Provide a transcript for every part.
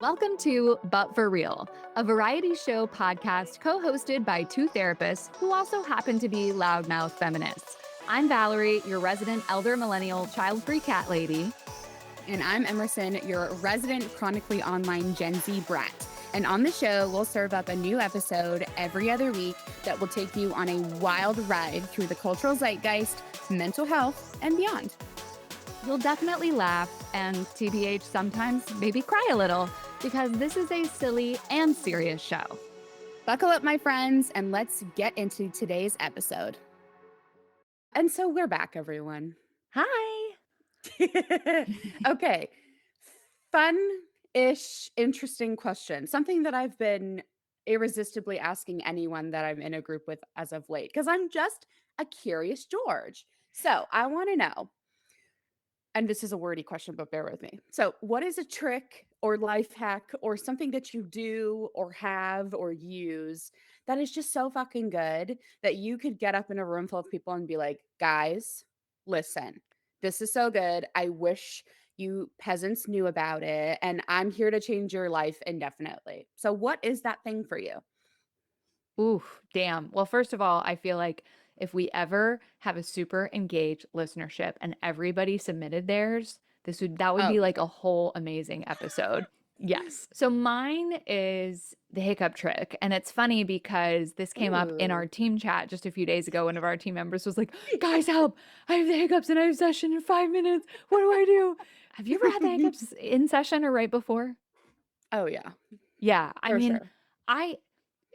Welcome to But For Real, a variety show podcast co-hosted by two therapists who also happen to be loudmouth feminists. I'm Valerie, your resident elder millennial child-free cat lady. And I'm Emerson, your resident chronically online Gen Z brat. And on the show, we'll serve up a new episode every other week that will take you on a wild ride through the cultural zeitgeist, mental health, and beyond. You'll definitely laugh and TBH sometimes maybe cry a little because this is a silly and serious show. Buckle up, my friends, and let's get into today's episode. And so we're back, everyone. Hi. Okay. Fun-ish, interesting question. Something that I've been irresistibly asking anyone that I'm in a group with as of late, because I'm just a curious George. So I want to know, and this is a wordy question, but bear with me. So what is a trick or life hack or something that you do or have or use that is just so fucking good that you could get up in a room full of people and be like, guys, listen, this is so good. I wish you peasants knew about it. And I'm here to change your life indefinitely. So what is that thing for you? Ooh, damn. Well, first of all, I feel like if we ever have a super engaged listenership and everybody submitted theirs, that would Oh be my like God. a whole amazing episode. Yes. So mine is the hiccup trick. And it's funny because this came up in our Ooh. team chat just a few days ago. One of our team members was like, guys, help. I have the hiccups and I have session in 5 minutes. What do I do? Have you ever had the hiccups in session or right before? Oh yeah, Yeah. I for mean, sure. I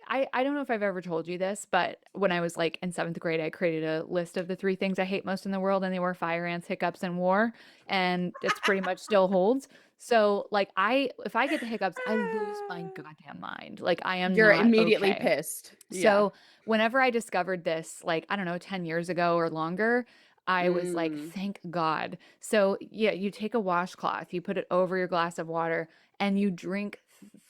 I don't know if I've ever told you this, but when I was like in seventh grade, I created a list of the three things I hate most in the world, and they were fire ants, hiccups, and war. And it's pretty much still holds. So like if I get the hiccups, I lose my goddamn mind. Like I am You're not immediately okay. pissed. Yeah. So whenever I discovered this, like, I don't know, 10 years ago or longer, I was like, Mm. thank God. So yeah, you take a washcloth, you put it over your glass of water, and you drink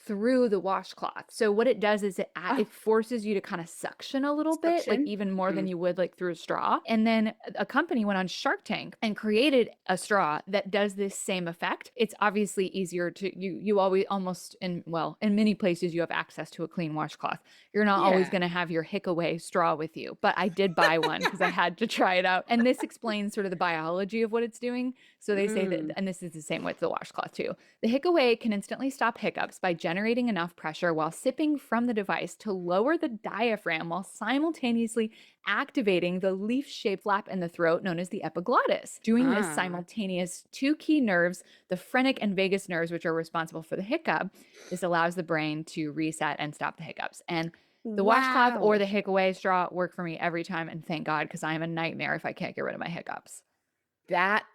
through the washcloth. So what it does is Oh, it forces you to kind of suction a little bit, like suction. even more than Mm. you would like through a straw. And then a company went on Shark Tank and created a straw that does this same effect. It's obviously easier to you always almost in many places you have access to a clean washcloth. You're not always Yeah. going to have your hick away straw with you, but I did buy one because I had to try it out. And this explains sort of the biology of what it's doing. So they say that, Mm. and this is the same with the washcloth too. The hick away can instantly stop hiccups by generating enough pressure while sipping from the device to lower the diaphragm while simultaneously activating the leaf-shaped flap in the throat known as the epiglottis. Doing this Ah. simultaneous two key nerves, the phrenic and vagus nerves, which are responsible for the hiccup, this allows the brain to reset and stop the hiccups. And the washcloth or Wow. the hick away straw work for me every time. And thank God, because I am a nightmare if I can't get rid of my hiccups.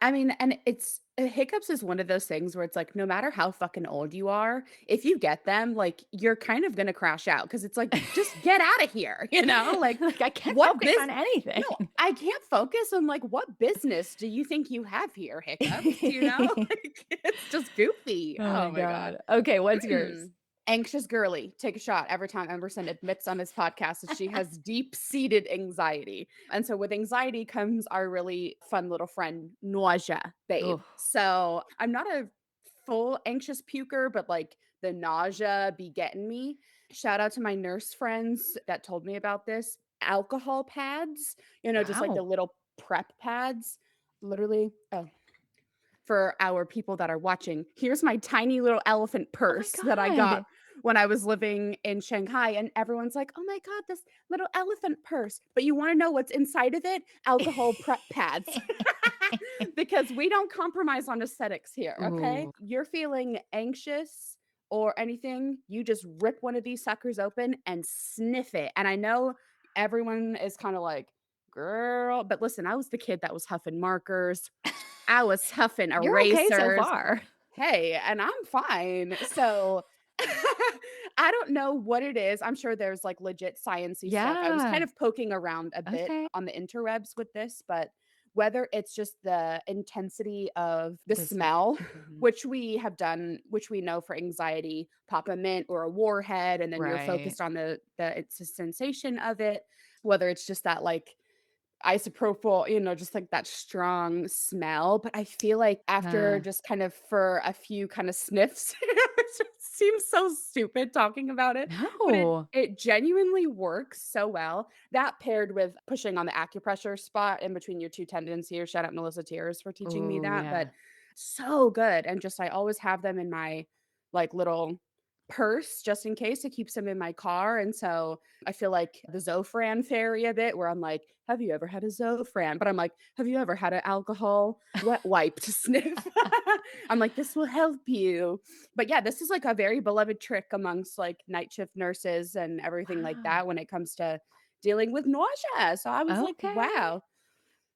I mean, and it's hiccups is one of those things where it's like, no matter how fucking old you are, if you get them, like, you're kind of gonna crash out because it's like, just get out of here, you know? Like, Like I can't what focus biz on anything. no, I can't focus. I'm like, what business do you think you have here, hiccups? You know? Like, it's just goofy. Oh my Oh my God. God. Okay, what's yours? Anxious girly, take a shot every time Emerson admits on his podcast that she has deep-seated anxiety. And so with anxiety comes our really fun little friend, nausea, babe. Oh, So I'm not a full anxious puker, but like the nausea be getting me. Shout out to my nurse friends that told me about this. Alcohol pads, just like the wow. little prep pads. Literally, oh, for our people that are watching, here's my tiny little elephant Oh my purse that I got God. when I was living in Shanghai. And everyone's like, oh my God, this little elephant purse. But you want to know what's inside of it? Alcohol prep pads. Because we don't compromise on aesthetics here. Okay. Ooh. You're feeling anxious or anything, you just rip one of these suckers open and sniff it. And I know everyone is kind of like, girl, but listen, I was the kid that was huffing markers. I was huffing You're okay so erasers. far. Hey, and I'm fine. So I don't know what it is. I'm sure there's like legit sciencey stuff. I was kind Yeah. of poking around a bit Okay. on the interwebs with this, but whether it's just the intensity of the This is smell, mhm. which we have done, which we know for anxiety, pop a mint or a warhead, and then you're Right. focused on the it's a sensation of it, whether it's just that like isopropyl, just like that strong smell. But I feel like after Uh, just kind of for a few kind of sniffs, seems so stupid talking about it, but it No. it genuinely works so well. That paired with pushing on the acupressure spot in between your 2 tendons here, shout out Melissa Tears for teaching me Oh, that, but yeah. so good, and just I always have them in my, like, little purse just in case. It keeps them in my car, and so I feel like the Zofran fairy a bit where I'm like, "Have you ever had a Zofran?" But I'm like, "Have you ever had an alcohol wet wipe to sniff?" I'm like, "This will help you." But yeah, this is like a very beloved trick amongst like night shift nurses and everything like Wow. that when it comes to dealing with nausea. So I was like, Okay. "Wow."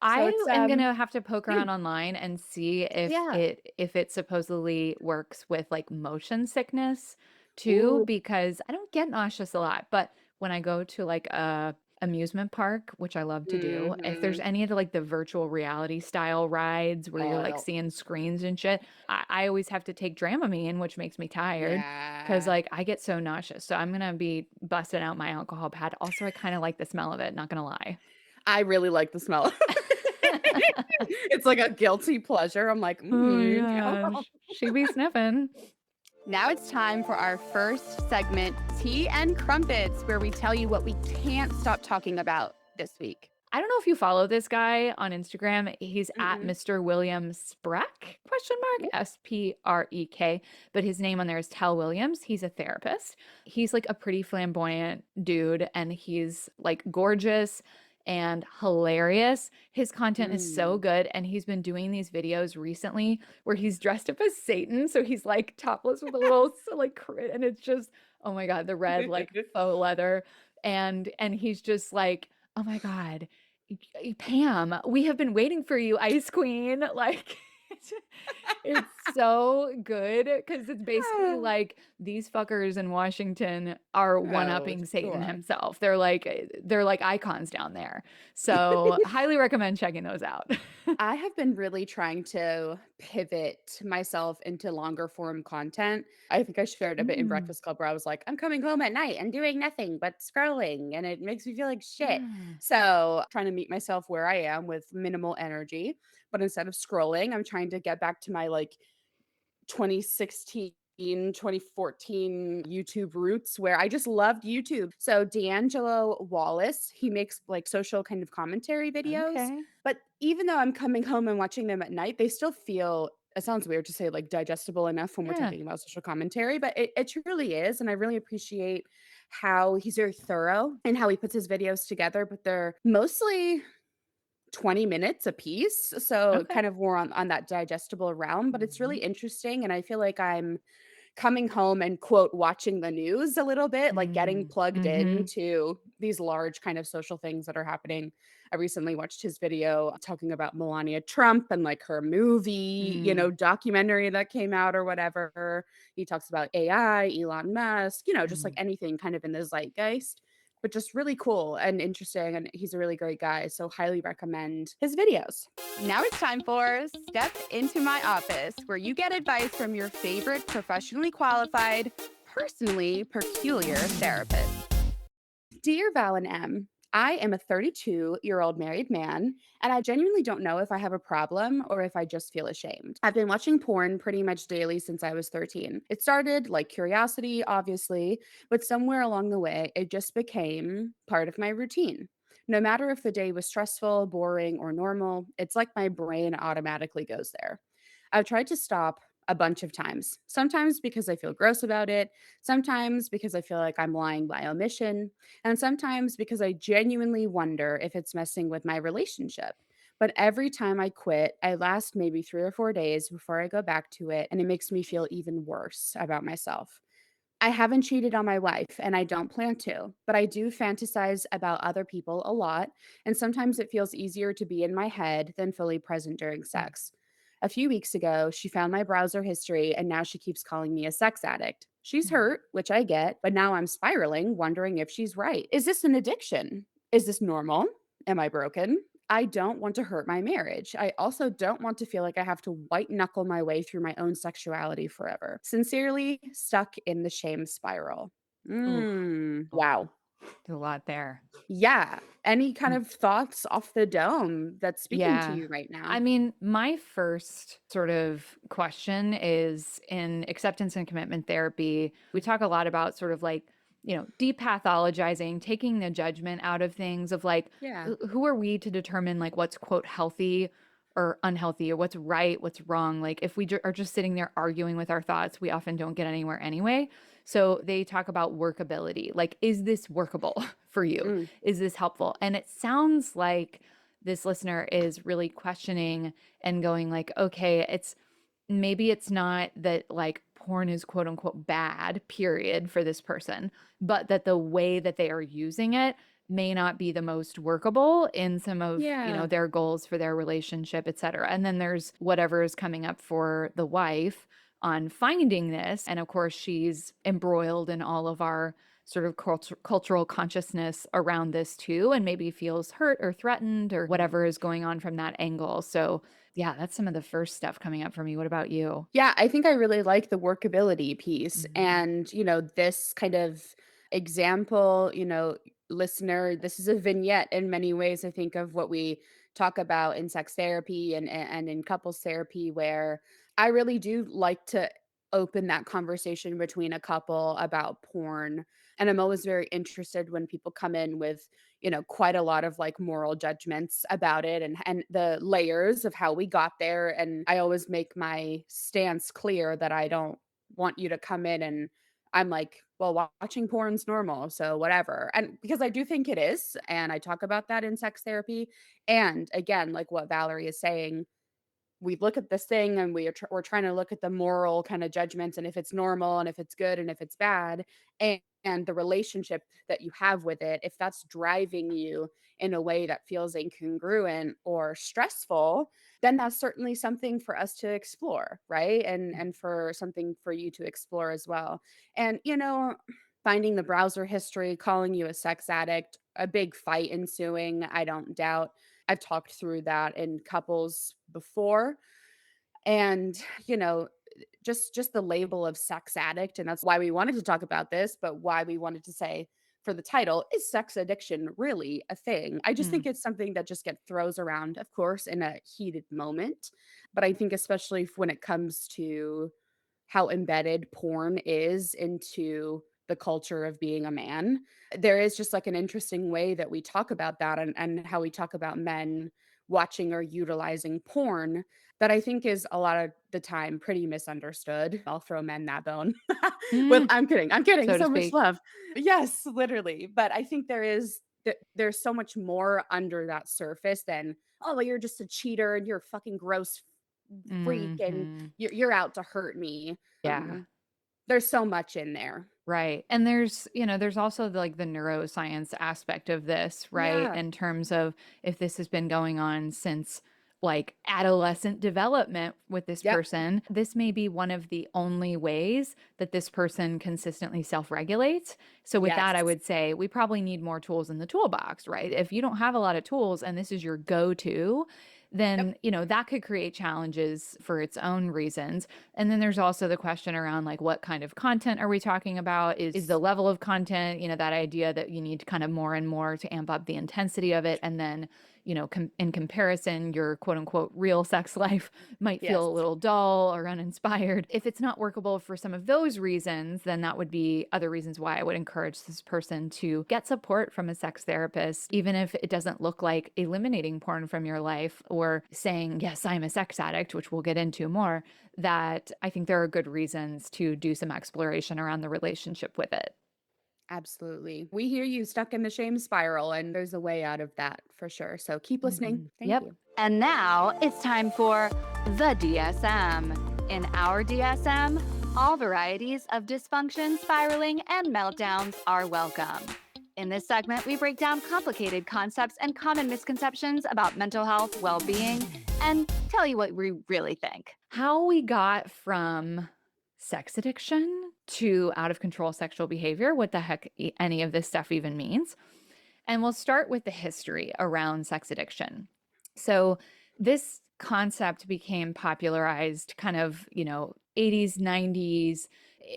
So I it's am gonna have to poke yeah, around online and see yeah. if it supposedly works with, like, motion sickness too, Ooh, because I don't get nauseous a lot, but when I go to, like, a amusement park, which I love to do, if there's mhm. any of the, like, the virtual reality style rides where you're, Oh, like, no. seeing screens and shit, I always have to take Dramamine, which makes me tired because Yeah. like, I get so nauseous, so I'm gonna be busting out my alcohol pad. Also, I kinda like the smell of it, not gonna lie. I really like the smell. It's like a guilty pleasure. I'm like, Oh my "Mm, gosh. She be sniffing. Now it's time for our first segment, Tea and Crumpets, where we tell you what we can't stop talking about this week. I don't know if you follow this guy on Instagram. He's at Mm-mm. Mr. William Spreck, question mark, Ooh, Sprek, but his name on there is Tell Williams. He's a therapist. He's like a pretty flamboyant dude and he's like gorgeous and hilarious. His content is so mm. good and he's been doing these videos recently where he's dressed up as Satan, so he's like topless with a little like and it's just oh my god, the red like faux leather and he's just like oh my god, Pam, we have been waiting for you, Ice Queen. Like, it's so good because it's basically like these fuckers in Washington are Oh, one-upping Satan sure. himself. They're like icons down there. So highly recommend checking those out. I have been really trying to pivot myself into longer form content. I think I shared a bit in Mm, Breakfast Club where I was like, I'm coming home at night and doing nothing but scrolling, and it makes me feel like shit. yeah. So, trying to meet myself where I am with minimal energy. But instead of scrolling, I'm trying to get back to my like 2016, 2014 YouTube roots where I just loved YouTube. So D'Angelo Wallace, he makes like social kind of commentary videos. Okay. But even though I'm coming home and watching them at night, they still feel it sounds weird to say like digestible enough when we're Yeah. talking about social commentary, but it truly is. And I really appreciate how he's very thorough and how he puts his videos together, but they're mostly 20 minutes a piece, so Okay. kind of more on that digestible realm, but it's really Mhm. interesting, and I feel like I'm coming home and, quote, "watching the news" a little bit, like, getting Mm. plugged Mhm. into these large kind of social things that are happening. I recently watched his video talking about Melania Trump and, like, her movie, Mm. documentary that came out or whatever. He talks about AI, Elon Musk, just, like, Mm. anything kind of in the zeitgeist, but just really cool and interesting, and he's a really great guy, so highly recommend his videos. Now it's time for Step Into My Office, where you get advice from your favorite professionally qualified, personally peculiar therapist. Dear Val and M, I am a 32-year-old married man, and I genuinely don't know if I have a problem or if I just feel ashamed. I've been watching porn pretty much daily since I was 13. It started like curiosity, obviously, but somewhere along the way, it just became part of my routine. No matter if the day was stressful, boring, or normal, it's like my brain automatically goes there. I've tried to stop a bunch of times, sometimes because I feel gross about it, sometimes because I feel like I'm lying by omission, and sometimes because I genuinely wonder if it's messing with my relationship. But every time I quit, I last maybe 3 or 4 days before I go back to it, and it makes me feel even worse about myself. I haven't cheated on my wife, and I don't plan to, but I do fantasize about other people a lot, and sometimes it feels easier to be in my head than fully present during Mm. sex. A few weeks ago, she found my browser history, and now she keeps calling me a sex addict. She's Mm. hurt, which I get, but now I'm spiraling, wondering if she's right. Is this an addiction? Is this normal? Am I broken? I don't want to hurt my marriage. I also don't want to feel like I have to white knuckle my way through my own sexuality forever. Sincerely, stuck in the shame spiral. Oof. Wow. There's a lot there. Yeah. Any kind of thoughts off the dome that's speaking to Yeah. you right I now? mean, my first sort of question is in acceptance and commitment therapy. We talk a lot about sort of like, depathologizing, taking the judgment out of things of like, Yeah. who are we to determine like what's quote healthy or unhealthy or what's right, what's wrong. Like if we are just sitting there arguing with our thoughts, we often don't get anywhere anyway. So they talk about workability. Like, is this workable for you? Mm. Is this helpful? And it sounds like this listener is really questioning and going like, okay, maybe it's not that like porn is quote unquote bad, period, for this person, but that the way that they are using it may not be the most workable in some of, Yeah. their goals for their relationship, et cetera. And then there's whatever is coming up for the wife on finding this. And of course, she's embroiled in all of our sort of cultural consciousness around this too, and maybe feels hurt or threatened or whatever is going on from that angle. So, yeah, that's some of the first stuff coming up for me. What about you? Yeah, I think I really like the workability piece Mhm. and, this kind of example, listener, this is a vignette in many ways I think of what we talk about in sex therapy and in couples therapy where I really do like to open that conversation between a couple about porn. And I'm always very interested when people come in with, quite a lot of like moral judgments about it and the layers of how we got there. And I always make my stance clear that I don't want you to come in and I'm like, well, watching porn's normal, so whatever. And because I do think it is, and I talk about that in sex therapy. And again, like what Valerie is saying, we look at this thing and we're trying to look at the moral kind of judgments and if it's normal and if it's good and if it's bad and the relationship that you have with it if that's driving you in a way that feels incongruent or stressful then that's certainly something for us to explore, right? And for something for you to explore as well. And finding the browser history, calling you a sex addict, a big fight ensuing, I don't doubt. I've talked through that in couples before. And, you know, just the label of sex addict, and that's why we wanted to talk about this, but why we wanted to say for the title, is sex addiction really a thing? I just Mm. think it's something that just gets throws around, of course, in a heated moment. But I think especially when it comes to how embedded porn is into the culture of being a man. There is just like an interesting way that we talk about that and how we talk about men watching or utilizing porn that I think is a lot of the time pretty misunderstood. I'll throw men that bone. With Mm, I'm kidding. I'm kidding. so to So much speak. love. Yes, literally. But I think there's so much more under that surface than, oh, well, you're just a cheater and you're a fucking gross freak and Mhm. you're out to hurt me. Yeah. There's so much in there. Right. And there's also like the neuroscience aspect of this, right? Yeah. In terms of if this has been going on since like adolescent development with this Yep. person, this may be one of the only ways that this person consistently self-regulates. So with Yes. that, I would say we probably need more tools in the toolbox, right? If you don't have a lot of tools and this is your go-to, Yep. then, that could create challenges for its own reasons. And then there's also the question around like what kind of content are we talking about? Is the level of content, that idea that you need kind of more and more to amp up the intensity of it. And then, in comparison, your quote unquote real sex life might feel Yes. a little dull or uninspired. If it's not workable for some of those reasons, then that would be other reasons why I would encourage this person to get support from a sex therapist, even if it doesn't look like eliminating porn from your life or saying, yes, I'm a sex addict, which we'll get into more, that I think there are good reasons to do some exploration around the relationship with it. Absolutely. We hear you stuck in the shame spiral, and there's a way out of that for sure. So keep listening. Mhm. Thank Yep. you. And now it's time for the DSM. In our DSM, all varieties of dysfunction, spiraling, and meltdowns are welcome. In this segment, we break down complicated concepts and common misconceptions about mental health, well being, and tell you what we really think. How we got from sex addiction to out of control sexual behavior, what the heck any of this stuff even means. And we'll start with the history around sex addiction. So, this concept became popularized kind of, 80s, 90s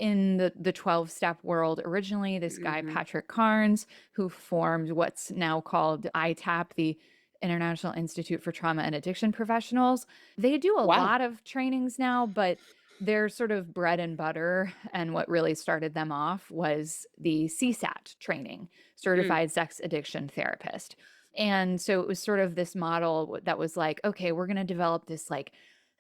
in the 12-step world originally. This guy, Mhm. Patrick Carnes, who formed what's now called ITAP, the International Institute for Trauma and Addiction Professionals. They do a Wow. lot of trainings now, but their sort of bread and butter and what really started them off was the CSAT training, Mm. Certified Sex Addiction Therapist. And so it was sort of this model that was like, okay, we're going to develop this like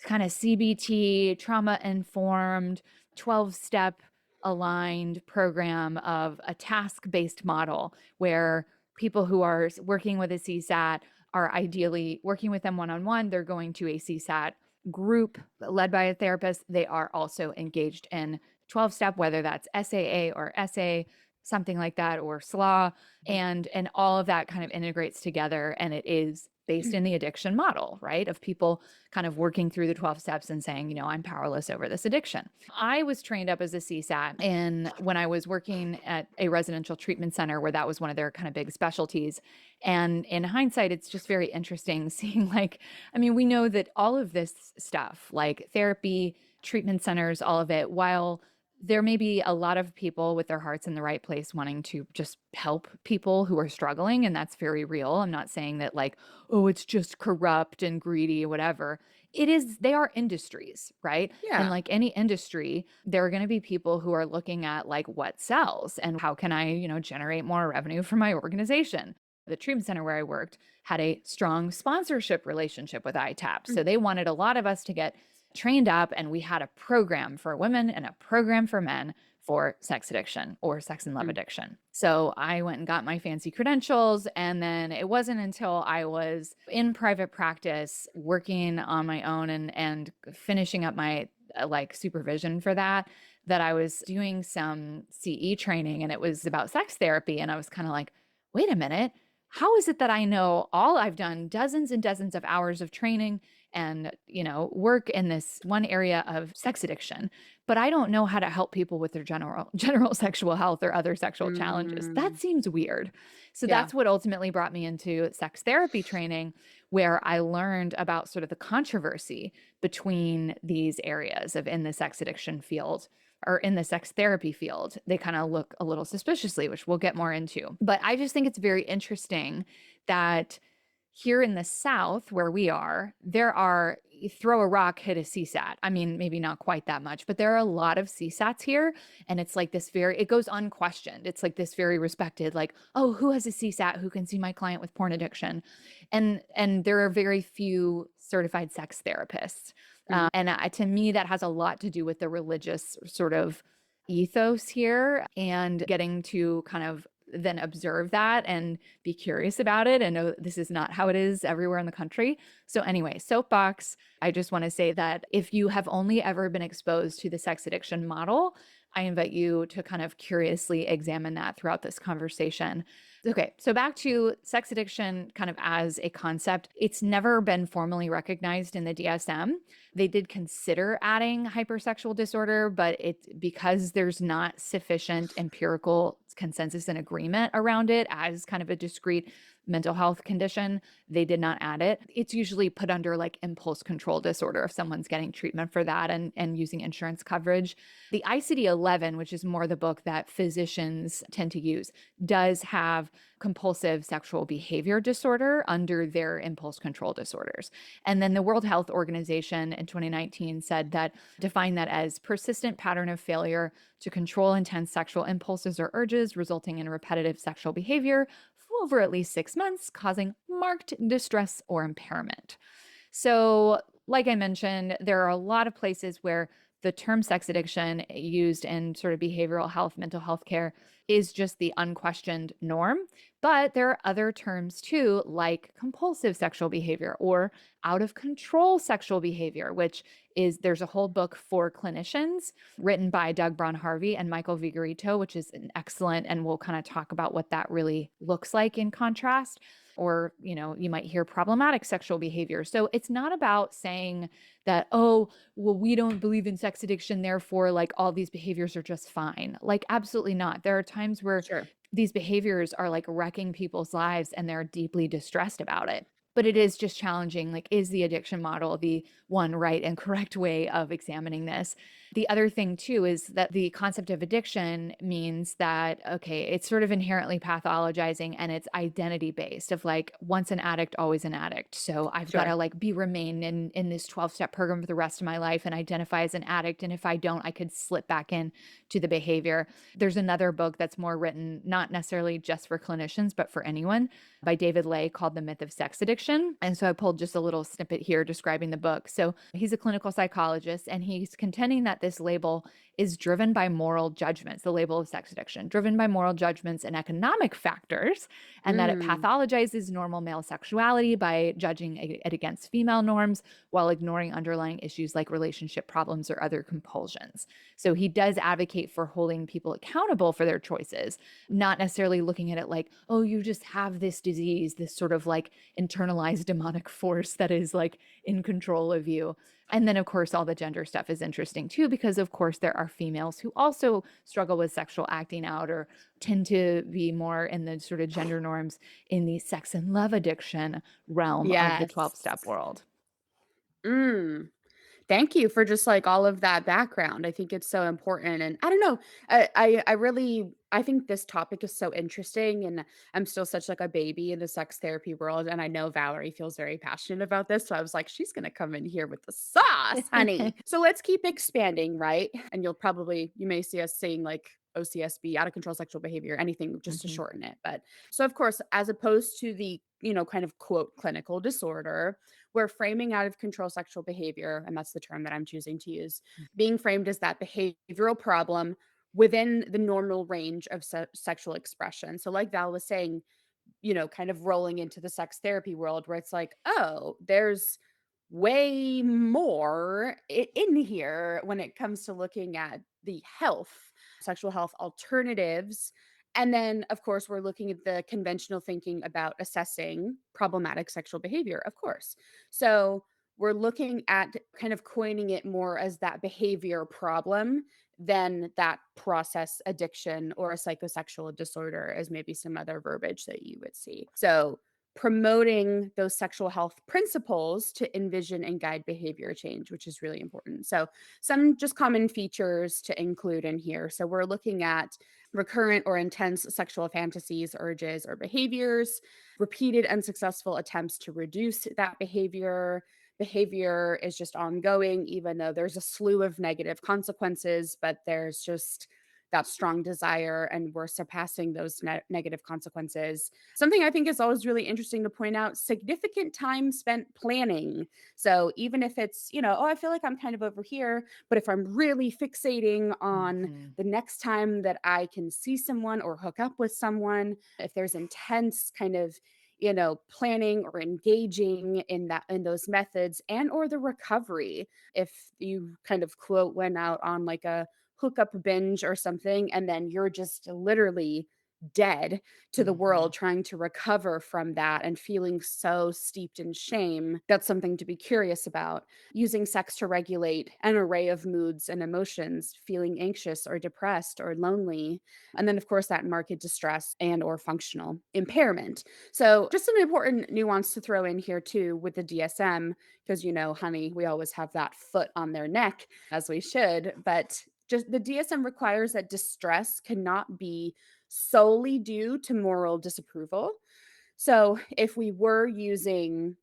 kind of CBT, trauma informed, 12-step aligned program of a task based model where people who are working with a CSAT are ideally working with them one on one. They're going to a CSAT group led by a therapist. They are also engaged in 12 step, whether that's SAA or SA, something like that, or SLA. And all of that kind of integrates together. And it is based in the addiction model, right? Of people kind of working through the 12 steps and saying, I'm powerless over this addiction. I was trained up as a CSAT, and when I was working at a residential treatment center where that was one of their kind of big specialties. And in hindsight, it's just very interesting seeing, like, I mean, we know that all of this stuff, like therapy, treatment centers, all of it, while there may be a lot of people with their hearts in the right place wanting to just help people who are struggling, and that's very real. I'm not saying that, like, oh, it's just corrupt and greedy, whatever. It is, they are industries, right? And Yeah. like any industry, there are going to be people who are looking at like what sells and how can I, generate more revenue for my organization. The treatment center where I worked had a strong sponsorship relationship with ITAP. Mm. So they wanted a lot of us to get trained up, and we had a program for women and a program for men for sex addiction or sex and love Mm. addiction. So I went and got my fancy credentials. And then it wasn't until I was in private practice working on my own and finishing up my like supervision for that, that I was doing some CE training, and it was about sex therapy. And I was kind of like, wait a minute. How is it that I know all I've done dozens and dozens of hours of training and, work in this one area of sex addiction, but I don't know how to help people with their general sexual health or other sexual challenges? That Mm. seems weird. So Yeah. that's what ultimately brought me into sex therapy training, where I learned about sort of the controversy between these areas of in the sex addiction field or in the sex therapy field. They kind of look a little suspiciously, which we'll get more into. But I just think it's very interesting that here in the South, where we are, there are, you throw a rock, hit a CSAT. I mean, maybe not quite that much, but there are a lot of CSATs here. And it's like this very, it goes unquestioned. It's like this very respected, like, oh, who has a CSAT? Who can see my client with porn addiction? And there are very few certified sex therapists. Mm. And to me, that has a lot to do with the religious sort of ethos here and getting to kind of then observe that and be curious about it and know that this is not how it is everywhere in the country. So, anyway, soapbox, I just want to say that if you have only ever been exposed to the sex addiction model, I invite you to kind of curiously examine that throughout this conversation. Okay, so back to sex addiction kind of as a concept. It's never been formally recognized in the DSM. They did consider adding hypersexual disorder, but it's because there's not sufficient empirical consensus and agreement around it as kind of a discrete mental health condition. They did not add it. It's usually put under like impulse control disorder if someone's getting treatment for that and using insurance coverage. The ICD-11, which is more the book that physicians tend to use, does have compulsive sexual behavior disorder under their impulse control disorders. And then the World Health Organization in 2019 said that defined that as persistent pattern of failure to control intense sexual impulses or urges resulting in repetitive sexual behavior for over at least 6 months, causing marked distress or impairment. So, like I mentioned, there are a lot of places where the term sex addiction used in sort of behavioral health, mental health care is just the unquestioned norm. But there are other terms too, like compulsive sexual behavior or out of control sexual behavior, which is there's a whole book for clinicians written by Doug Braun Harvey and Michael Vigorito, which is an excellent, and we'll kind of talk about what that really looks like in contrast. Or, you might hear problematic sexual behavior. So it's not about saying that, oh, well, we don't believe in sex addiction, therefore, like all these behaviors are just fine. Like, absolutely not. There are times where Sure. these behaviors are like wrecking people's lives and they're deeply distressed about it. But it is just challenging. Like, is the addiction model the one right and correct way of examining this? The other thing too is that the concept of addiction means that, okay, it's sort of inherently pathologizing and it's identity based of like once an addict, always an addict. So I've got to Sure. like be remain in this 12-step program for the rest of my life and identify as an addict. And if I don't, I could slip back in to the behavior. There's another book that's more written, not necessarily just for clinicians, but for anyone by David Lay called The Myth of Sex Addiction. And so I pulled just a little snippet here describing the book. So he's a clinical psychologist and he's contending that this label is driven by moral judgments, the label of sex addiction, driven by moral judgments and economic factors, and that it Mm. pathologizes normal male sexuality by judging it against female norms while ignoring underlying issues like relationship problems or other compulsions. So he does advocate for holding people accountable for their choices, not necessarily looking at it like, oh, you just have this disease, this sort of like internalized demonic force that is like in control of you. And then, of course, all the gender stuff is interesting too, because of course, there are females who also struggle with sexual acting out or tend to be more in the sort of gender norms in the sex and love addiction realm of the 12 Yes. step world. Mm. Thank you for just like all of that background. I think it's so important. And I don't know, I really I think this topic is so interesting. And I'm still such like a baby in the sex therapy world. And I know Valerie feels very passionate about this. So I was like, she's gonna come in here with the sauce, honey. So let's keep expanding, right? And you may see us saying like OCSB, out of control sexual behavior, anything just to Mhm. shorten it. But so of course, as opposed to the, kind of quote clinical disorder, where framing out of control sexual behavior, and that's the term that I'm choosing to use, being framed as that behavioral problem within the normal range of sexual expression. So, like Val was saying, kind of rolling into the sex therapy world where it's like, oh, there's way more in here when it comes to looking at the health, sexual health alternatives. And then, of course, we're looking at the conventional thinking about assessing problematic sexual behavior, of course. So, we're looking at kind of coining it more as that behavior problem than that process addiction or a psychosexual disorder, as maybe some other verbiage that you would see. So, promoting those sexual health principles to envision and guide behavior change, which is really important. So, some just common features to include in here. So, we're looking at recurrent or intense sexual fantasies, urges, or behaviors, repeated unsuccessful attempts to reduce that behavior. Behavior is just ongoing, even though there's a slew of negative consequences, but there's just that strong desire, and we're surpassing those negative consequences. Something I think is always really interesting to point out, significant time spent planning. So even if it's, oh, I feel like I'm kind of over here, but if I'm really fixating on Mhm. the next time that I can see someone or hook up with someone, if there's intense kind of planning or engaging in those methods and or the recovery, if you kind of quote went out on like a hookup binge or something, and then you're just literally dead to the world Mhm. trying to recover from that and feeling so steeped in shame. That's something to be curious about. Using sex to regulate an array of moods and emotions, feeling anxious or depressed or lonely, and then of course that marked distress and or functional impairment. So just some important nuance to throw in here too with the DSM, because honey, we always have that foot on their neck, as we should, but just the DSM requires that distress cannot be solely due to moral disapproval. So if we were using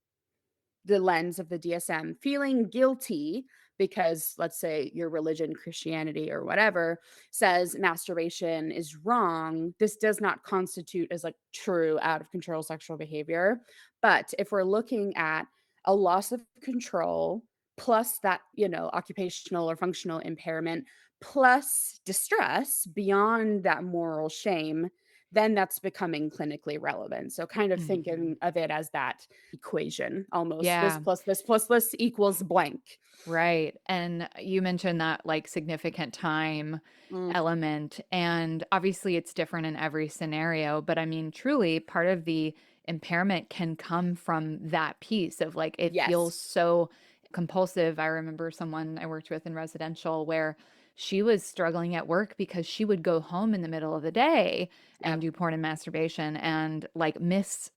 the lens of the DSM, feeling guilty because, let's say, your religion, Christianity, or whatever says masturbation is wrong, this does not constitute as like true out of control sexual behavior. But if we're looking at a loss of control plus that, occupational or functional impairment plus distress beyond that moral shame, then that's becoming clinically relevant. So kind of Mhm. thinking of it as that equation almost. This Yeah. plus this plus this equals blank. Right. And you mentioned that like significant time Mm, element. And obviously, it's different in every scenario. But I mean, truly, part of the impairment can come from that piece of like it yes. feels so compulsive. I remember someone I worked with in residential where she was struggling at work because she would go home in the middle of the day and Yep. do porn and masturbation and like miss,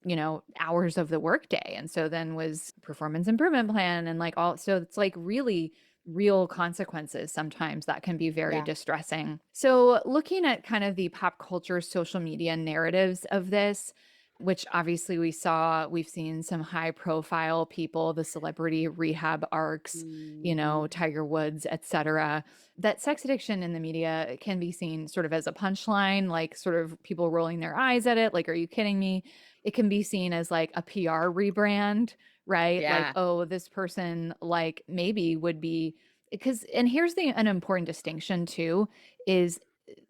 hours of the workday. And so then was performance improvement plan and like all, so it's like really real consequences sometimes that can be very Yeah. distressing. So, looking at kind of the pop culture social media narratives of this, which obviously we've seen some high profile people, the celebrity rehab arcs, Mhm. Tiger Woods, etc. That sex addiction in the media can be seen sort of as a punchline, like sort of people rolling their eyes at it, like, are you kidding me? It can be seen as like a PR rebrand, right? Like, Yeah. oh, this person like maybe would be because and here's the an important distinction too is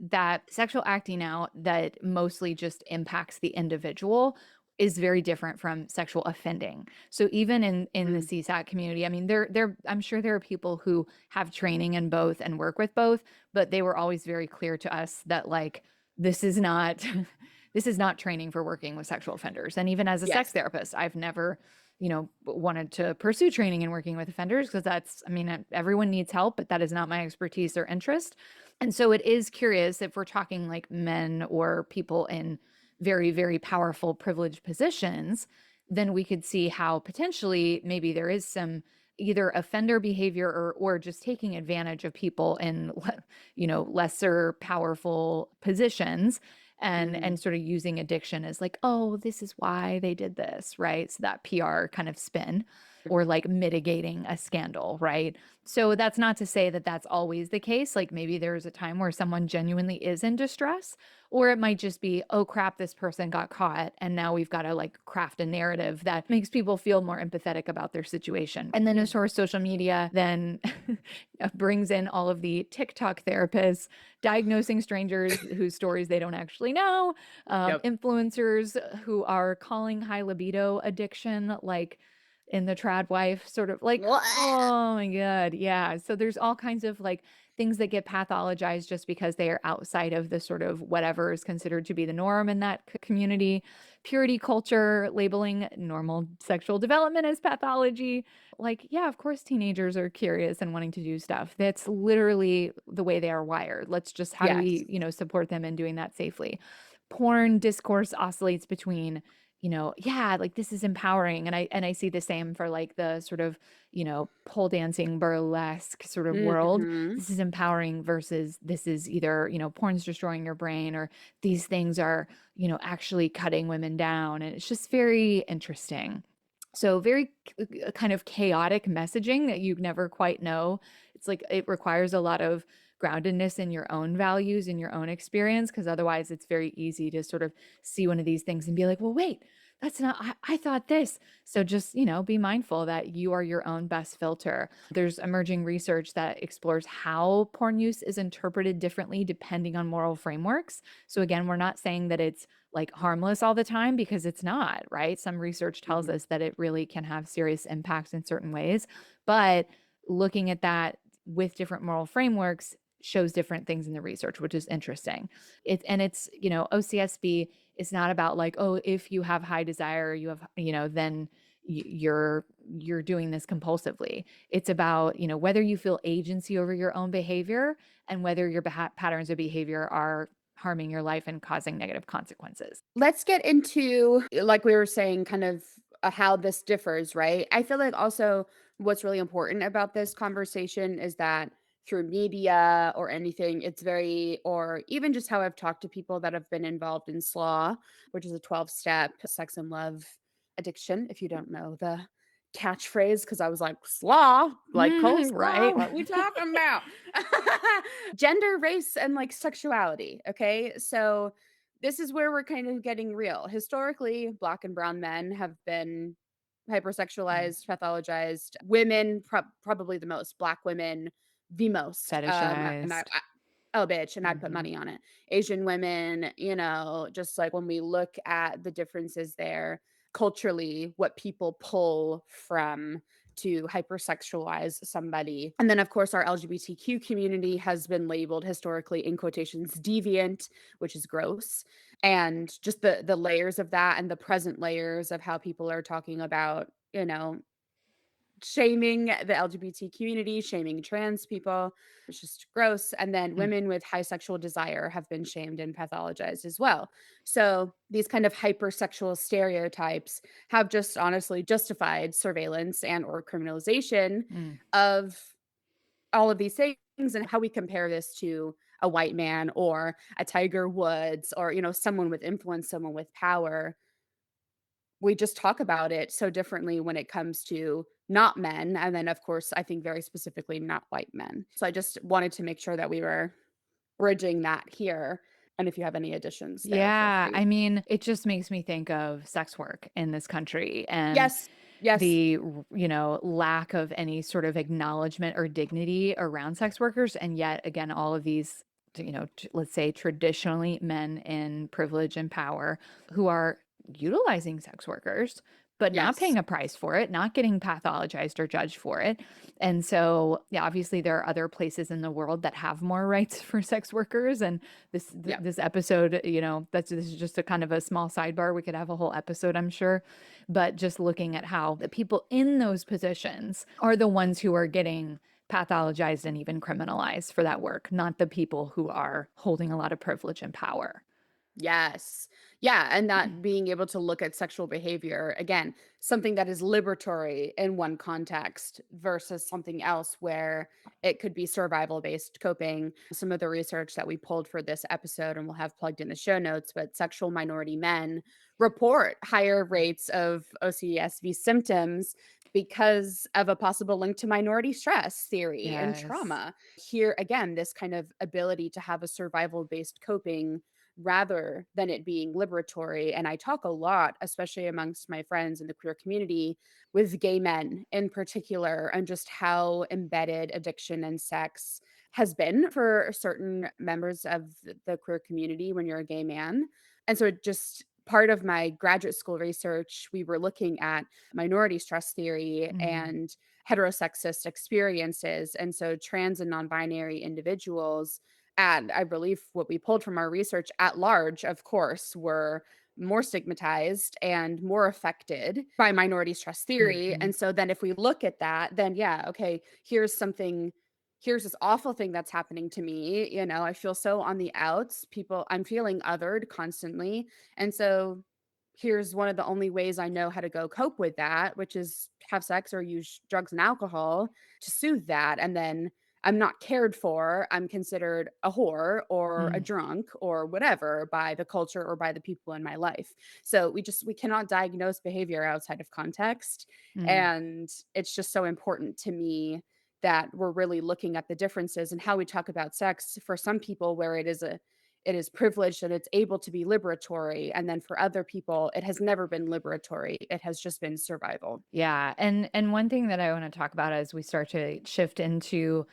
that sexual acting out that mostly just impacts the individual is very different from sexual offending. So even in the Mm. CSAT community, I mean, there I'm sure there are people who have training in both and work with both, but they were always very clear to us that like this is not this is not training for working with sexual offenders. And even as a sex Yes. therapist, I've never wanted to pursue training in working with offenders because that's, I mean, everyone needs help, but that is not my expertise or interest. And so it is curious if we're talking like men or people in very, very powerful, privileged positions, then we could see how potentially maybe there is some either offender behavior or just taking advantage of people in lesser powerful positions Mm. and sort of using addiction as like, oh, this is why they did this, right? So that PR kind of spin or like mitigating a scandal, right? So that's not to say that that's always the case. Like maybe there's a time where someone genuinely is in distress, or it might just be, oh crap, this person got caught. And now we've got to like craft a narrative that makes people feel more empathetic about their situation. And then Yeah. as far as social media, then brings in all of the TikTok therapists diagnosing strangers whose stories they don't actually know, Yep. influencers who are calling high libido addiction like in the trad wife sort of like, oh my god, yeah. So there's all kinds of like things that get pathologized just because they are outside of the sort of whatever is considered to be the norm in that community. Purity culture labeling normal sexual development as pathology. Like, yeah, of course teenagers are curious and wanting to do stuff. That's literally the way they are wired. Let's just how do Yes. we, support them in doing that safely? Porn discourse oscillates between, yeah, like this is empowering. And I see the same for like the sort of, pole dancing burlesque sort of world. Mhm. This is empowering versus this is either, porn's destroying your brain or these things are, actually cutting women down. And it's just very interesting. So very kind of chaotic messaging that you never quite know. It's like it requires a lot of groundedness in your own values and your own experience because otherwise it's very easy to sort of see one of these things and be like, well, wait, that's not, I thought this. So just, be mindful that you are your own best filter. There's emerging research that explores how porn use is interpreted differently depending on moral frameworks. So again, we're not saying that it's like harmless all the time because it's not, right? Some research tells Mhm. us that it really can have serious impacts in certain ways. But looking at that with different moral frameworks shows different things in the research, which is interesting. It's, OCSB is not about like, oh, if you have high desire, you have, then you're doing this compulsively. It's about, whether you feel agency over your own behavior and whether your patterns of behavior are harming your life and causing negative consequences. Let's get into, like we were saying, kind of how this differs, right? I feel like also what's really important about this conversation is that through media or anything, it's very, or even just how I've talked to people that have been involved in SLAW, which is a 12-step sex and love addiction, if you don't know the catchphrase, because I was like, slaw, like Right. coleslaw, what we talking about? Gender, race, and like sexuality. Okay. So this is where we're kind of getting real. Historically, black and brown men have been Mm. hypersexualized, pathologized. Women, probably the most. Black women, the most. Fetishized. Oh, bitch, and I'd put Mhm. money on it. Asian women, just like when we look at the differences there culturally, what people pull from to hypersexualize somebody. And then, of course, our LGBTQ community has been labeled historically in quotations deviant, which is gross. And just the layers of that and the present layers of how people are talking about, shaming the LGBT community, shaming trans people. It's just gross. And then Mm. women with high sexual desire have been shamed and pathologized as well. So these kind of hypersexual stereotypes have just honestly justified surveillance and or criminalization Mm. of all of these things and how we compare this to a white man or a Tiger Woods or, someone with influence, someone with power. We just talk about it so differently when it comes to not men. And then, of course, I think very specifically not white men. So I just wanted to make sure that we were bridging that here. And if you have any additions there, feel Yeah, free. I mean, it just makes me think of sex work in this country and Yes. Yes. lack of any sort of acknowledgement or dignity around sex workers. And yet, again, all of these, let's say traditionally men in privilege and power who are utilizing sex workers, but not Yes. paying a price for it, not getting pathologized or judged for it. And so, yeah, obviously there are other places in the world that have more rights for sex workers. And Yep. this episode, this is just a kind of a small sidebar. We could have a whole episode, I'm sure, but just looking at how the people in those positions are the ones who are getting pathologized and even criminalized for that work, not the people who are holding a lot of privilege and power. Yes. Yeah, and that being able to look at sexual behavior, again, something that is liberatory in one context versus something else where it could be survival based coping. Some of the research that we pulled for this episode and we'll have plugged in the show notes, but sexual minority men report higher rates of OCSV symptoms because of a possible link to minority stress theory and Yes. trauma. Here, again, this kind of ability to have a survival based coping rather than it being liberatory. And I talk a lot, especially amongst my friends in the queer community, with gay men in particular, and just how embedded addiction and sex has been for certain members of the queer community when you're a gay man. And so it just part of my graduate school research, we were looking at minority stress theory Mm, and heterosexist experiences. And so trans and non binary individuals, and I believe what we pulled from our research at large, of course, were more stigmatized and more affected by minority stress theory. mhm, And so then if we look at that, then yeah, okay, here's this awful thing that's happening to me. I feel so on the outs. I'm feeling othered constantly. And so here's one of the only ways I know how to go cope with that, which is have sex or use drugs and alcohol to soothe that. And then I'm not cared for. I'm considered a whore or a mm, drunk or whatever by the culture or by the people in my life. So we cannot diagnose behavior outside of context. mm. And it's just so important to me that we're really looking at the differences and how we talk about sex for some people where it is privileged and it's able to be liberatory, and then for other people it has never been liberatory, it has just been survival. Yeah, and one thing that I want to talk about as we start to shift into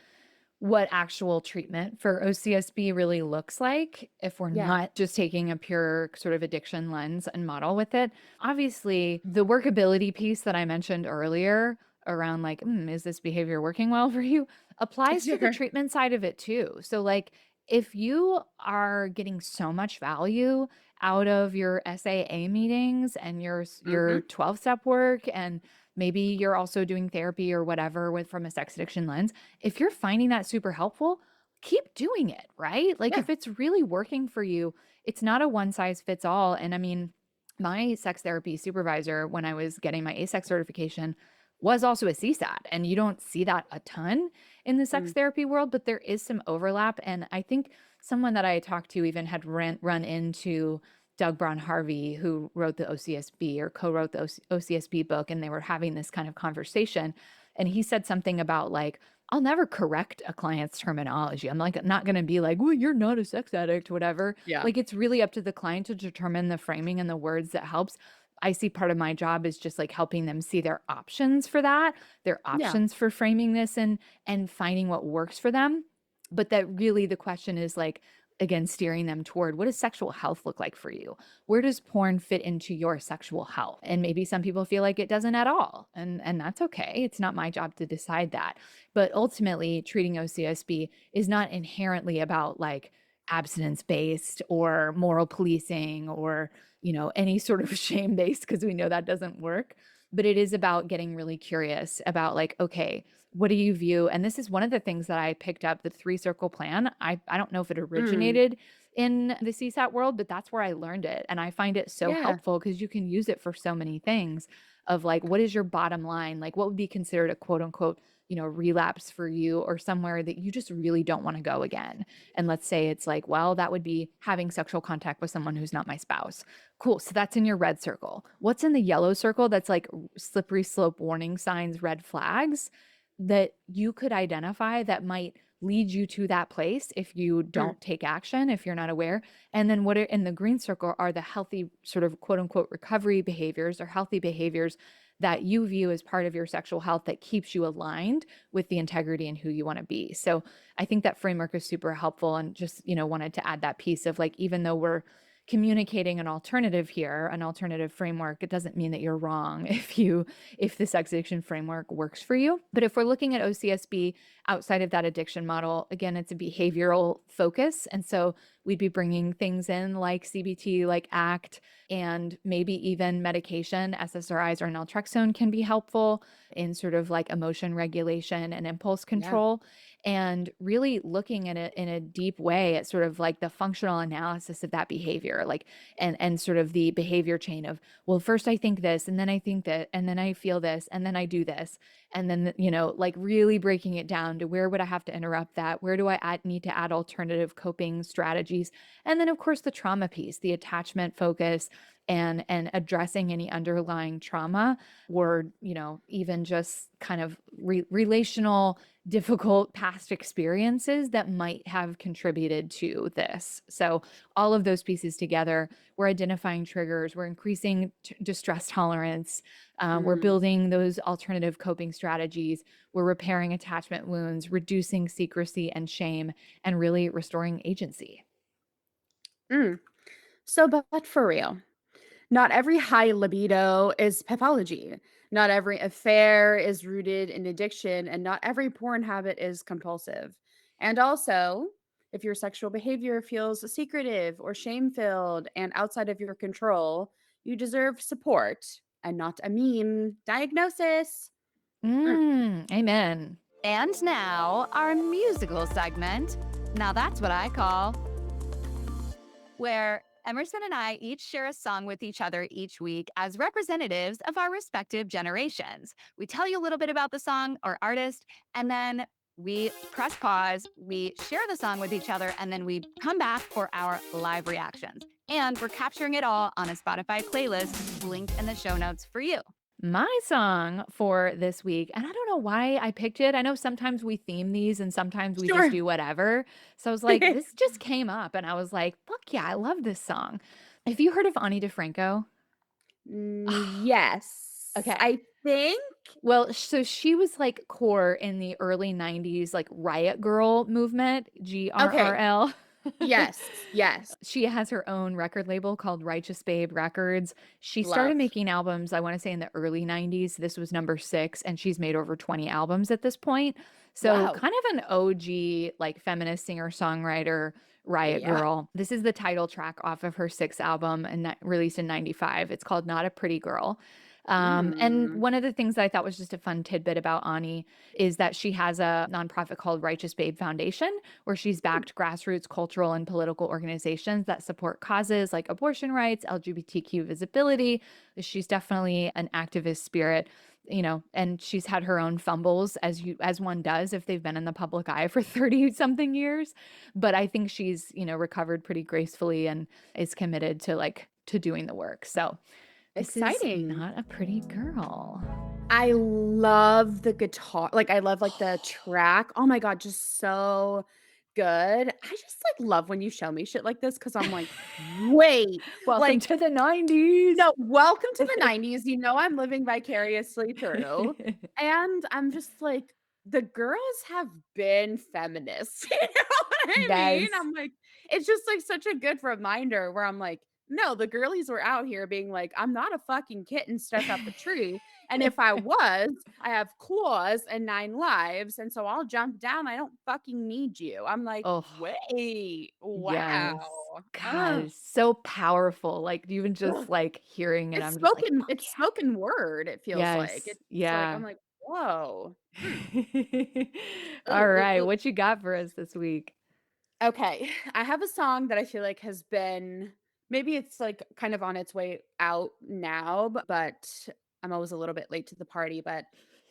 what actual treatment for OCSB really looks like if we're Yeah. not just taking a pure sort of addiction lens and model with it. Obviously, the workability piece that I mentioned earlier around like, is this behavior working well for you applies to the Sure. treatment side of it too. So, like, if you are getting so much value out of your SAA meetings and your Mhm. 12-step work, and maybe you're also doing therapy or whatever with from a sex addiction lens, if you're finding that super helpful, keep doing it, right? Like Yeah. if it's really working for you, it's not a one size fits all. And I mean, my sex therapy supervisor when I was getting my ASEX certification was also a CSAT. And you don't see that a ton in the sex Mm. therapy world, but there is some overlap. And I think someone that I talked to even had run into Doug Braun Harvey, who wrote the OCSB or co-wrote the OCSB book, and they were having this kind of conversation. And he said something about like, I'll never correct a client's terminology. I'm like not going to be like, well, you're not a sex addict, whatever. Yeah. Like it's really up to the client to determine the framing and the words that helps. I see part of my job is just like helping them see their options for that, their Yeah. options for framing this and finding what works for them. But that really the question is like, again, steering them toward what does sexual health look like for you? Where does porn fit into your sexual health? And maybe some people feel like it doesn't at all. And that's okay. It's not my job to decide that. But ultimately, treating OCSB is not inherently about like abstinence based or moral policing or, any sort of shame based because we know that doesn't work. But it is about getting really curious about like, okay, what do you view? And this is one of the things that I picked up the 3 circle plan. I don't know if it Mm. originated in the CSAT world, but that's where I learned it. And I find it so Yeah. helpful because you can use it for so many things of like, what is your bottom line? Like, what would be considered a quote unquote relapse for you or somewhere that you just really don't want to go again. And let's say it's like, well, that would be having sexual contact with someone who's not my spouse. Cool. So that's in your red circle. What's in the yellow circle that's like slippery slope warning signs, red flags that you could identify that might lead you to that place if you Mm, don't take action, if you're not aware. And then what are in the green circle are the healthy sort of quote unquote recovery behaviors or healthy behaviors that you view as part of your sexual health that keeps you aligned with the integrity and who you want to be. So I think that framework is super helpful and just, wanted to add that piece of like, even though we're communicating an alternative here, an alternative framework, it doesn't mean that you're wrong if the sex addiction framework works for you. But if we're looking at OCSB outside of that addiction model, again, it's a behavioral focus. And so we'd be bringing things in like CBT, like ACT, and maybe even medication. SSRIs or naltrexone can be helpful in sort of like emotion regulation and impulse yeah. control. And really looking at it in a deep way at sort of like the functional analysis of that behavior, like and sort of the behavior chain of, well, first I think this, and then I think that, and then I feel this, and then I do this. And then, like really breaking it down to where would I have to interrupt that? Where do need to add alternative coping strategies? And then, of course, the trauma piece, the attachment focus, and addressing any underlying trauma or even just kind of relational difficult past experiences that might have contributed to this. So all of those pieces together, we're identifying triggers, we're increasing distress tolerance, we're Mm, building those alternative coping strategies, we're repairing attachment wounds, reducing secrecy and shame, and really restoring agency. mm. So, but for real, not every high libido is pathology. Not every affair is rooted in addiction, and not every porn habit is compulsive. And also, if your sexual behavior feels secretive or shame filled and outside of your control, you deserve support and not a mean diagnosis. Mm. Amen. And now, our musical segment. Now, that's what I call where Emerson and I each share a song with each other each week as representatives of our respective generations. We tell you a little bit about the song or artist, and then we press pause, we share the song with each other, and then we come back for our live reactions. And we're capturing it all on a Spotify playlist linked in the show notes for you. My song for this week, and I don't know why I picked it. I know sometimes we theme these and sometimes we just Sure. do whatever. So I was like, this just came up and I was like, fuck yeah, I love this song. Have you heard of Ani DeFranco? Yes. Okay. I think. Well, so she was like core in the early 90s, like Riot Girl movement, Okay. GRRL. Yes. Yes. She has her own record label called Righteous Babe Records. She started Love. making albums, I want to say in the early 90s. This was number 6, and she's made over 20 albums at this point. So, Wow. kind of an OG, like feminist singer songwriter, Riot Yeah. Girl. This is the title track off of her 6th album and released in 95. It's called Not a Pretty Girl. And Mm. one of the things that I thought was just a fun tidbit about Ani is that she has a nonprofit called Righteous Babe Foundation, where she's backed grassroots cultural and political organizations that support causes like abortion rights, LGBTQ visibility. She's definitely an activist spirit, and she's had her own fumbles as one does if they've been in the public eye for 30 something years. But I think she's, recovered pretty gracefully and is committed to doing the work. So this is Exciting. Not a Pretty Girl. I love the guitar. Like, I love, like, the track. Oh my god, just so good. I just, like, love when you show me shit like this because 'cause I'm like, "Wait." Welcome Like, to the 90s. no, welcome to the '90s, I'm living vicariously through, and I'm just like, the girls have been feminists, you know what I mean? Yes. I'm like it's just, like, such a good reminder where I'm like, "No, the girlies were out here being like, 'I'm not a fucking kitten stuck up a tree, and if I was, I have claws and 9 lives, and so I'll jump down, I don't fucking need you.'" I'm like, Oh, "Wait, yes. wow." God, it's so powerful. Like even just Ugh. like hearing it, It's I'm just like, spoken fuck it's spoken word, it feels like. yeah. It's like I'm Yes. like, "Whoa. Hmm. Yeah. Ooh, All ooh, right. ooh." What you got for us this week? Okay, I have a song that I feel like has been maybe it's, like, kind of on its way out now, but I'm always a little bit late to the party, but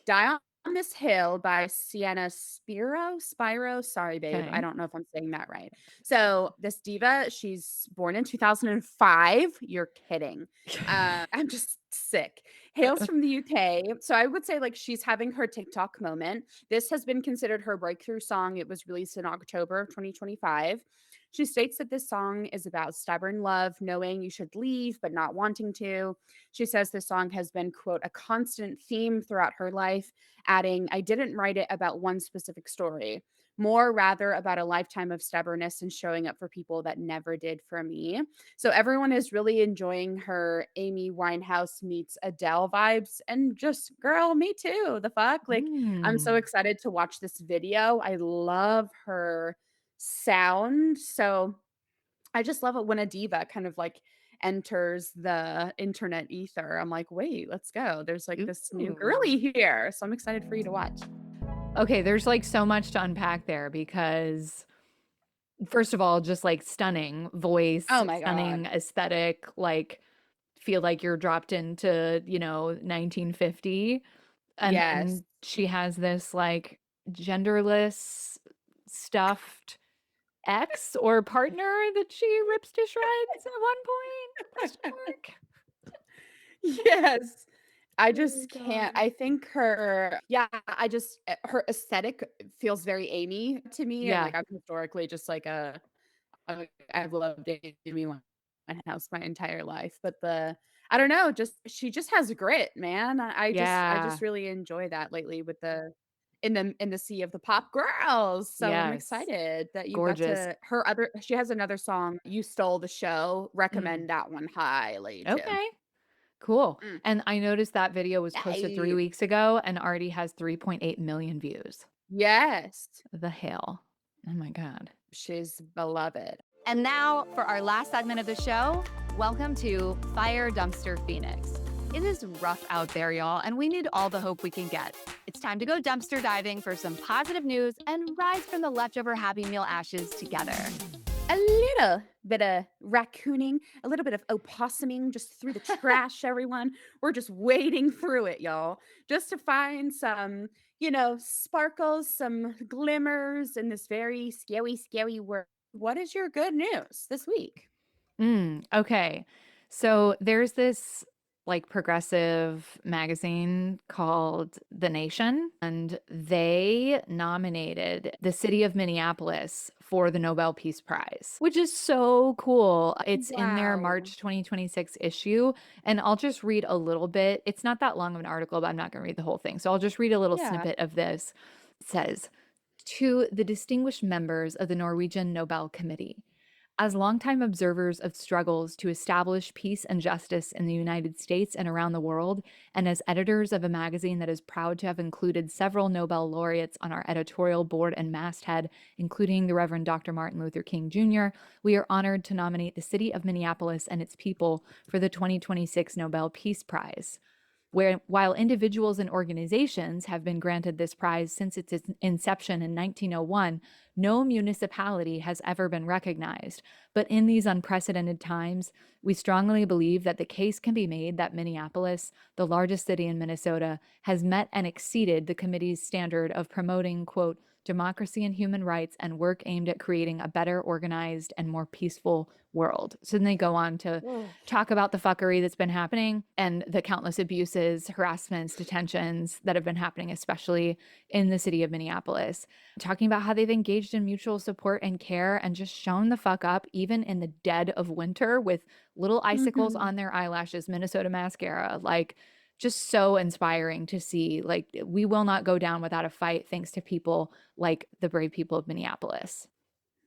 "Die On" Miss Hill by Sienna Spiro. Sorry, babe. I Okay. don't know if I'm saying that right. So this diva, she's born in 2005. You're kidding. I'm just sick. Hails from the UK. So I would say like she's having her TikTok moment. This has been considered her breakthrough song. It was released in October of 2025. She states that this song is about stubborn love, knowing you should leave but not wanting to. She says this song has been, quote, a constant theme throughout her life, adding, I didn't write it about one specific story, more rather about a lifetime of stubbornness and showing up for people that never did for me. So everyone is really enjoying her Amy Winehouse meets Adele vibes. And just, girl, me too. The fuck? Like, I'm so Mm. excited to watch this video. I love her sound. So I just love it when a diva kind of like enters the internet ether. I'm like, wait, let's go. There's like this new Ooh. girly here. So I'm excited for you to watch. Okay, there's like so much to unpack there because first of all, just like stunning voice, Oh my stunning God. aesthetic, like feel like you're dropped into, 1950. And Yes. then she has this like genderless stuffed ex or partner that she rips to shreds at one point? Question mark. Yes. I Oh just can't. God. I think her, yeah, her aesthetic feels very Amy to me. And Yeah. like, I'm historically just like I've loved Amy Winehouse my entire life, but I don't know, just she just has grit, man. I just Yeah. really enjoy that lately with the in the sea of the pop girls. So I'm Yes. excited that you got Gorgeous. to her other she has another song, You Stole the Show. Mm. Recommend that one highly too. Okay. Cool. Mm. And I noticed that video was posted 3 Yay. weeks ago and already has 3.8 million views. Yes. The hell? Oh my god. She's beloved. And now, for our last segment of the show, welcome to Fire Dumpster Phoenix. It is rough out there, y'all, and we need all the hope we can get. It's time to go dumpster diving for some positive news and rise from the leftover Happy Meal ashes together. A little bit of raccooning, a little bit of opossuming just through the trash, everyone. We're just wading through it, y'all, just to find some, sparkles, some glimmers in this very scary, scary world. What is your good news this week? Okay. So there's this like progressive magazine called The Nation, and they nominated the city of Minneapolis for the Nobel Peace Prize, which is so cool. It's in their Wow. March 2026 issue, and I'll just read a little bit. It's not that long of an article, but I'm not going to read the whole thing. So I'll just read a little Yeah. snippet of this. It says, to the distinguished members of the Norwegian Nobel Committee. As longtime observers of struggles to establish peace and justice in the United States and around the world, and as editors of a magazine that is proud to have included several Nobel laureates on our editorial board and masthead, including the Reverend Dr. Martin Luther King Jr., we are honored to nominate the city of Minneapolis and its people for the 2026 Nobel Peace Prize. While individuals and organizations have been granted this prize since its inception in 1901, no municipality has ever been recognized. But in these unprecedented times, we strongly believe that the case can be made that Minneapolis, the largest city in Minnesota, has met and exceeded the committee's standard of promoting, quote, democracy and human rights and work aimed at creating a better organized and more peaceful world. So then they go on to Ugh. talk about the fuckery that's been happening and the countless abuses, harassments, detentions that have been happening, especially in the city of Minneapolis. Talking about how they've engaged in mutual support and care and just shown the fuck up, even in the dead of winter with little icicles Mhm. on their eyelashes, Minnesota mascara. Like, just so inspiring to see. Like, we will not go down without a fight thanks to people like the brave people of Minneapolis.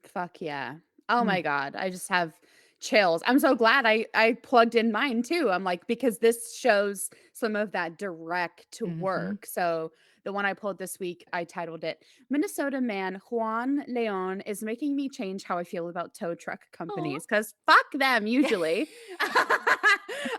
Fuck yeah. Oh Mm, my God. I just have chills. I'm so glad I plugged in mine too. I'm like, because this shows some of that direct to mhm. work. So the one I pulled this week, I titled it Minnesota Man Juan Leon is making me change how I feel about tow truck Aw. companies. Cause fuck them usually.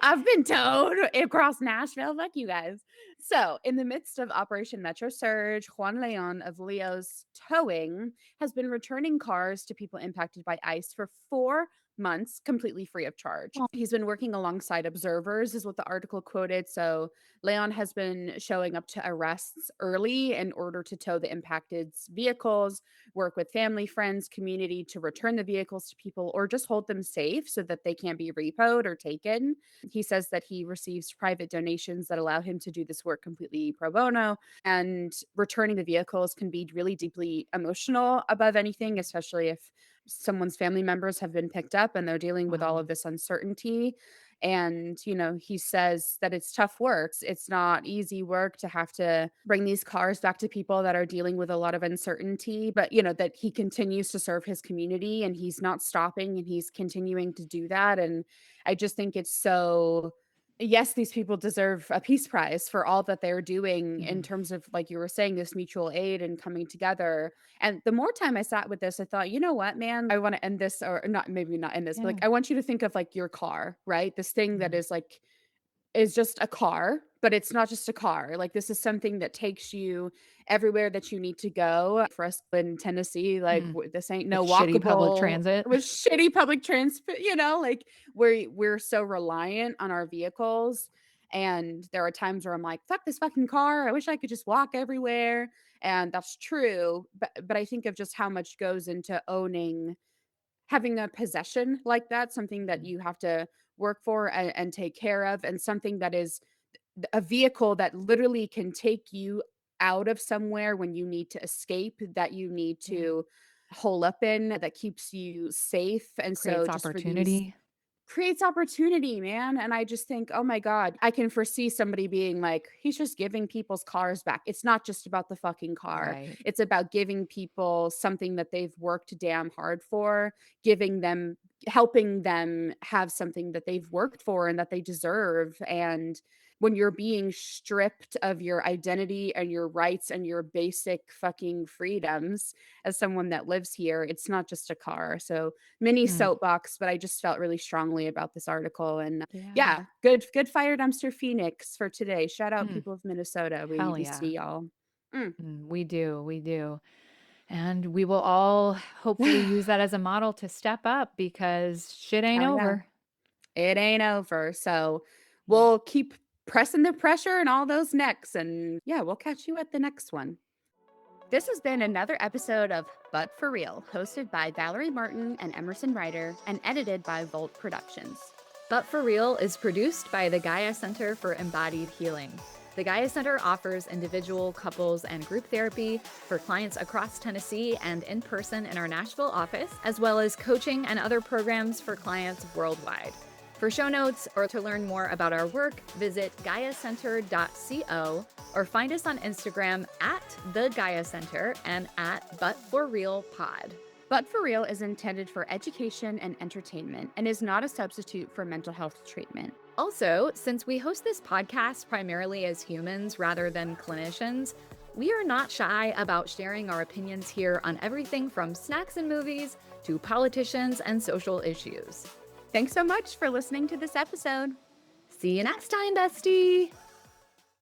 I've been towed across Nashville. Fuck you guys. So, in the midst of Operation Metro Surge, Juan Leon of Leo's Towing has been returning cars to people impacted by ice for 4 months completely free of charge. Oh, He's been working alongside observers, is what the article quoted. So Leon has been showing up to arrests early in order to tow the impacted vehicles, work with family, friends, community to return the vehicles to people, or just hold them safe so that they can't be repoed or taken. He says that he receives private donations that allow him to do this work completely pro bono. And returning the vehicles can be really deeply emotional above anything, especially if someone's family members have been picked up and they're dealing with all wow. of this uncertainty. And, he says that it's tough work. It's not easy work to have to bring these cars back to people that are dealing with a lot of uncertainty, but, that he continues to serve his community and he's not stopping and he's continuing to do that. And I just think it's so, yes, these people deserve a peace prize for all that they're doing in Mhm. terms of, like you were saying, this mutual aid and coming together. And the more time I sat with this, I thought, you know what, man, I want to end this, or not, maybe not end this, but like, Yeah. I want you to think of like your car, right? This thing that Mhm. is like, is just a car, but it's not just a car. Like, this is something that takes you everywhere that you need to go. For us in Tennessee, like, Mhm. this ain't With no shitty public walkable transit. with shitty public transport, like, we're so reliant on our vehicles. And there are times where I'm like, fuck this fucking car. I wish I could just walk everywhere. And that's true. But I think of just how much goes into owning having a possession like that, something that Mm. you have to work for and take care of, and something that is a vehicle that literally can take you out of somewhere when you need to escape, that you need Yeah. to hole up in, that keeps you safe. And so Creates just for these opportunity. creates opportunity, man. And I just think, oh my God, I can foresee somebody being like, he's just giving people's cars back. It's not just about the fucking car. Right. It's about giving people something that they've worked damn hard for, giving them, helping them have something that they've worked for and that they deserve. And when you're being stripped of your identity and your rights and your basic fucking freedoms as someone that lives here, it's not just a car. So mini Mm. soapbox, but I just felt really strongly about this article. And Yeah. yeah, good fire dumpster Phoenix for today. Shout out Mm. people of Minnesota. We Hell we yeah. see y'all. Mm. We do. We do. And we will all hopefully use that as a model to step up because shit ain't Hell yeah. over. It ain't over. So Yeah. we'll keep pressing the pressure and all those necks. And yeah, we'll catch you at the next one. This has been another episode of But For Real, hosted by Valerie Martin and Emerson Ryder, and edited by Volt Productions. But For Real is produced by the Gaia Center for Embodied Healing. The Gaia Center offers individual, couples, and group therapy for clients across Tennessee and in person in our Nashville office, as well as coaching and other programs for clients worldwide. For show notes or to learn more about our work, visit GaiaCenter.co or find us on Instagram at The Gaia Center and at But For Real Pod. But For Real is intended for education and entertainment and is not a substitute for mental health treatment. Also, since we host this podcast primarily as humans rather than clinicians, we are not shy about sharing our opinions here on everything from snacks and movies to politicians and social issues. Thanks so much for listening to this episode. See you next time, bestie!